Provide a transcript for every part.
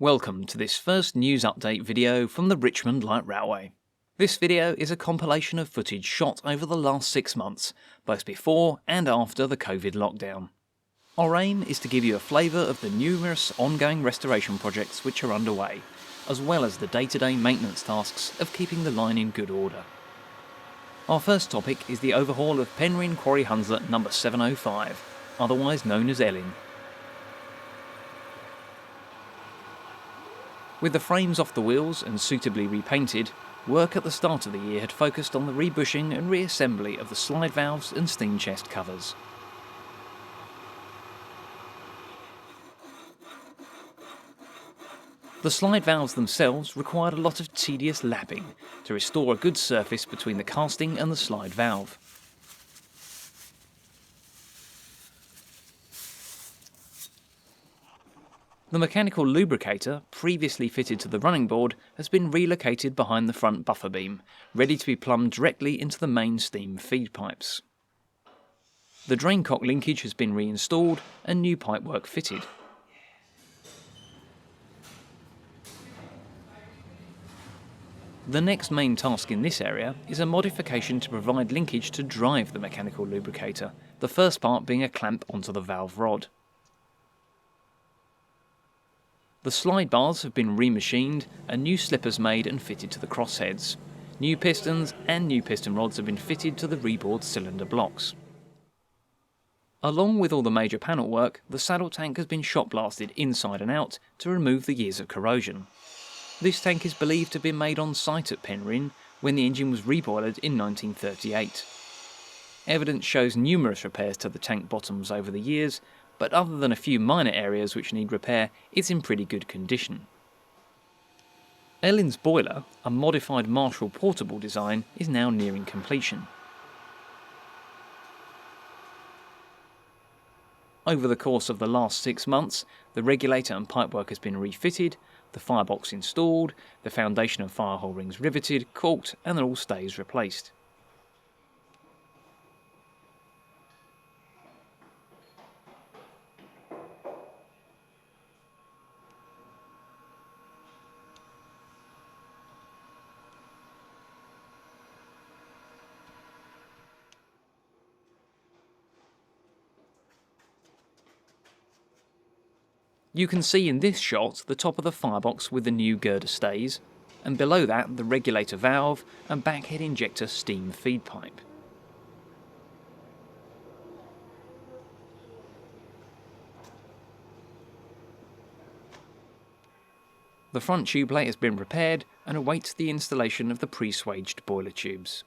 Welcome to this first news update video from the Richmond Light Railway. This video is a compilation of footage shot over the last 6 months, both before and after the COVID lockdown. Our aim is to give you a flavour of the numerous ongoing restoration projects which are underway, as well as the day-to-day maintenance tasks of keeping the line in good order. Our first topic is the overhaul of Penryn Quarry Hunslet No. 705, otherwise known as Elin. With the frames off the wheels and suitably repainted, work at the start of the year had focused on the rebushing and reassembly of the slide valves and steam chest covers. The slide valves themselves required a lot of tedious lapping to restore a good surface between the casting and the slide valve. The mechanical lubricator, previously fitted to the running board, has been relocated behind the front buffer beam, ready to be plumbed directly into the main steam feed pipes. The drain cock linkage has been reinstalled and new pipework fitted. The next main task in this area is a modification to provide linkage to drive the mechanical lubricator, the first part being a clamp onto the valve rod. The slide bars have been remachined and new slippers made and fitted to the crossheads. New pistons and new piston rods have been fitted to the reboard cylinder blocks. Along with all the major panel work, the saddle tank has been shot blasted inside and out to remove the years of corrosion. This tank is believed to have been made on site at Penryn when the engine was reboilered in 1938. Evidence shows numerous repairs to the tank bottoms over the years, but other than a few minor areas which need repair, it's in pretty good condition. Elin's boiler, a modified Marshall portable design, is now nearing completion. Over the course of the last 6 months, the regulator and pipework has been refitted, the firebox installed, the foundation and firehole rings riveted, caulked, and all stays replaced. You can see in this shot the top of the firebox with the new girder stays, and below that the regulator valve and backhead injector steam feed pipe. The front tube plate has been repaired and awaits the installation of the pre-swaged boiler tubes.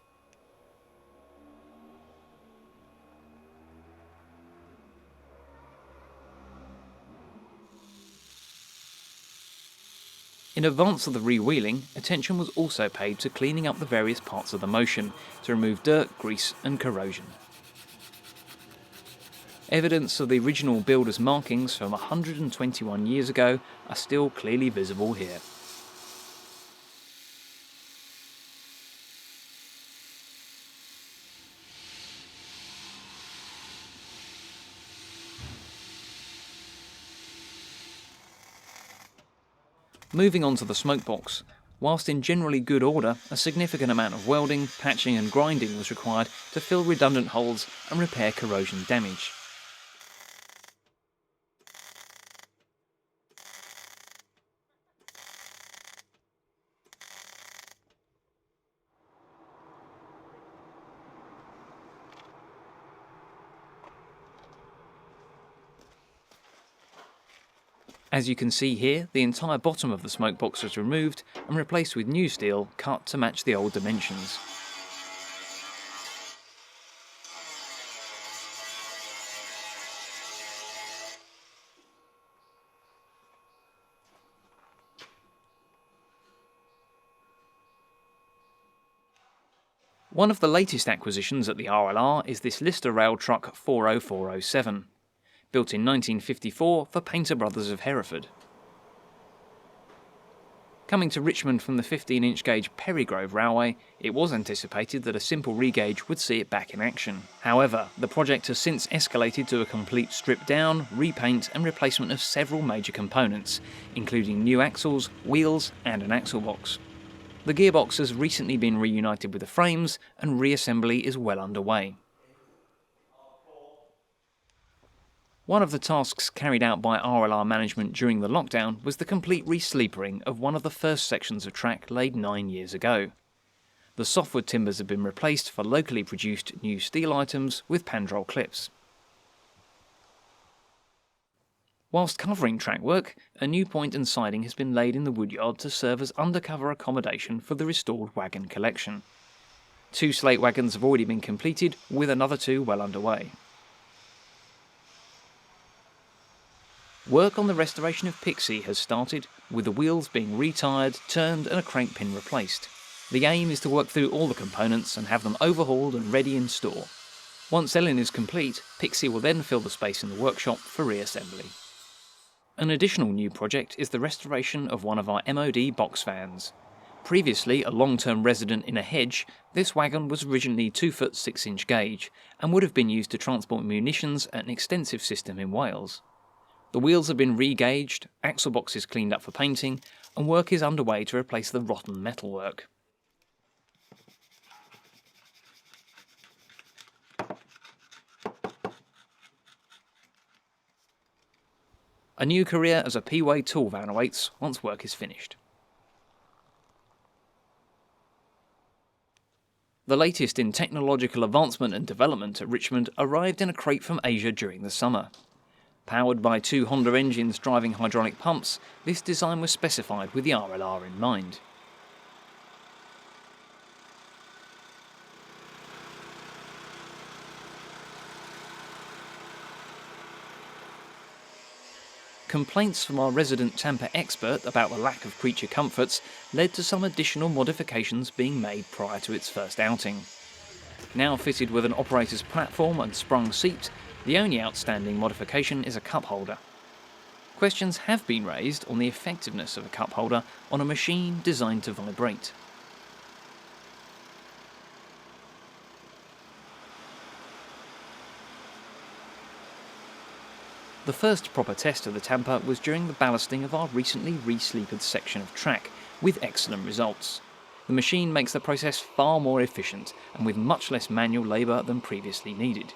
In advance of the rewheeling, attention was also paid to cleaning up the various parts of the motion to remove dirt, grease and corrosion. Evidence of the original builder's markings from 121 years ago are still clearly visible here. Moving on to the smokebox. Whilst in generally good order, a significant amount of welding, patching and grinding was required to fill redundant holes and repair corrosion damage. As you can see here, the entire bottom of the smokebox was removed and replaced with new steel cut to match the old dimensions. One of the latest acquisitions at the RLR is this Lister Rail Truck 40407. Built in 1954 for Painter Brothers of Hereford. Coming to Richmond from the 15-inch gauge Perrygrove Railway, it was anticipated that a simple regauge would see it back in action. However, the project has since escalated to a complete strip down, repaint and replacement of several major components, including new axles, wheels and an axle box. The gearbox has recently been reunited with the frames and reassembly is well underway. One of the tasks carried out by RLR management during the lockdown was the complete re-sleepering of one of the first sections of track laid 9 years ago. The softwood timbers have been replaced for locally produced new steel items with pandrol clips. Whilst covering Trackwork, a new point and siding has been laid in the woodyard to serve as undercover accommodation for the restored wagon collection. 2 slate wagons have already been completed, with another 2 well underway. Work on the restoration of Pixie has started, with the wheels being retired, turned and a crank pin replaced. The aim is to work through all the components and have them overhauled and ready in store. Once Elin is complete, Pixie will then fill the space in the workshop for reassembly. An additional new project is the restoration of one of our MOD box vans. Previously a long-term resident in a hedge, this wagon was originally 2 foot 6-inch gauge and would have been used to transport munitions at an extensive system in Wales. The wheels have been re-gauged, axle boxes cleaned up for painting, and work is underway to replace the rotten metalwork. A new career as a P-Way tool van awaits once work is finished. The latest in technological advancement and development at Richmond arrived in a crate from Asia during the summer. Powered by 2 Honda engines driving hydraulic pumps, this design was specified with the RLR in mind. Complaints from our resident Tamper expert about the lack of creature comforts led to some additional modifications being made prior to its first outing. Now fitted with an operator's platform and sprung seat, the only outstanding modification is a cup holder. Questions have been raised on the effectiveness of a cup holder on a machine designed to vibrate. The first proper test of the Tamper was during the ballasting of our recently re-sleepered section of track, with excellent results. The machine makes the process far more efficient and with much less manual labour than previously needed.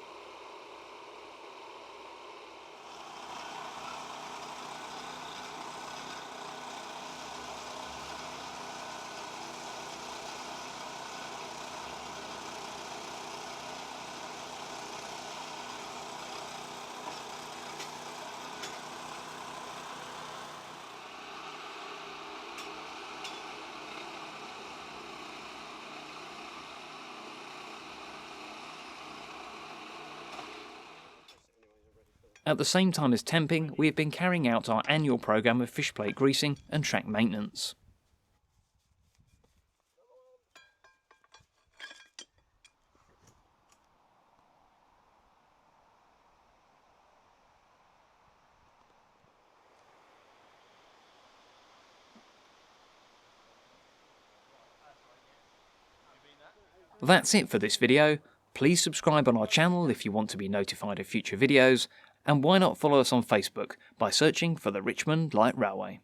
At the same time as temping, we have been carrying out our annual programme of fishplate greasing and track maintenance. That's it for this video. Please subscribe on our channel if you want to be notified of future videos, and why not follow us on Facebook by searching for the Richmond Light Railway.